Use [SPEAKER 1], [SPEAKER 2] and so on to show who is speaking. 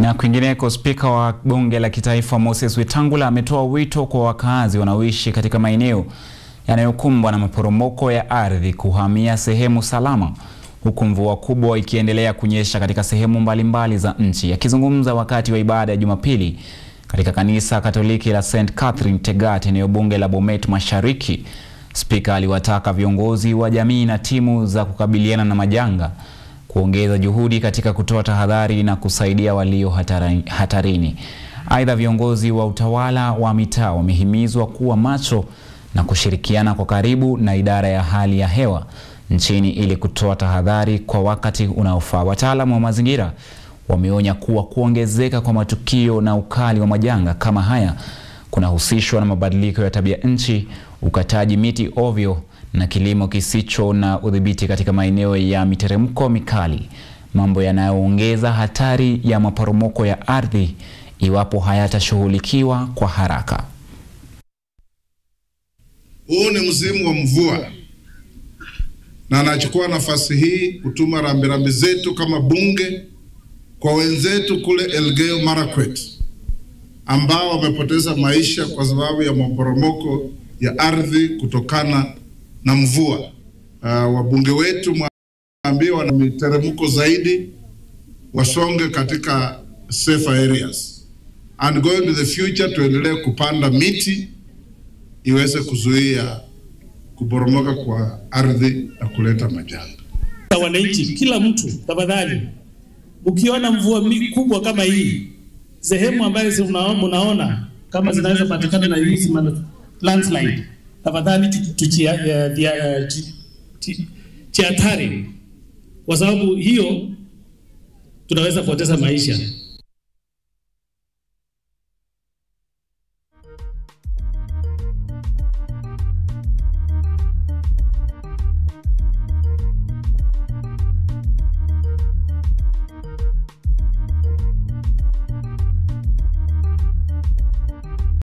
[SPEAKER 1] Na kwingineko, spika wa bunge la kitaifa Moses Wetangula ametoa wito kwa wakazi wanaoishi katika maeneo yanayokumbwa na maporomoko ya ardhi kuhamia sehemu salama, huku mvua kubwa ikiendelea kunyesha katika sehemu mbalimbali za nchi. Akizungumza wakati wa ibada ya Jumapili katika kanisa Katoliki la St. Catherine Tegat, eneo bunge la Bomet Mashariki, spika aliwataka viongozi wa jamii na timu za kukabiliana na majanga kuongeza juhudi katika kutoa tahadhari na kusaidia walio hatarini. Aidha, viongozi wa utawala wa mitaa wamehimizwa kuwa macho na kushirikiana kwa karibu na idara ya hali ya hewa nchini ili kutoa tahadhari kwa wakati unaofaa. Wataalamu wa mazingira wameonya kuwa kuongezeka kwa matukio na ukali wa majanga kama haya kunahusishwa na mabadiliko ya tabia nchi, ukataji miti ovyo na kilimo kisicho na udhibiti katika maeneo ya miteremko mikali, mambo yanayoongeza hatari ya maporomoko ya ardhi iwapo hayatashughulikiwa kwa haraka.
[SPEAKER 2] Huu ni msimu wa mvua, na nachukua nafasi hii kutuma rambirambi zetu kama bunge kwa wenzetu kule Elgeyo Marakwet ambao wamepoteza maisha kwa sababu ya maporomoko ya ardhi kutokana na mvua. Wabunge wetu mwambiwa na miteremko zaidi wasonge katika safer areas, and going to the future tuendelee kupanda miti iweze kuzuia kuporomoka kwa ardhi na kuleta majanga.
[SPEAKER 3] Wananchi, kila mtu tafadhali, ukiona mvua kubwa kama hii, sehemu ambazo unaona kama zinaweza patikana na hizi landslide, tafadhali tuchiathari, kwa sababu hiyo tunaweza kupoteza maisha.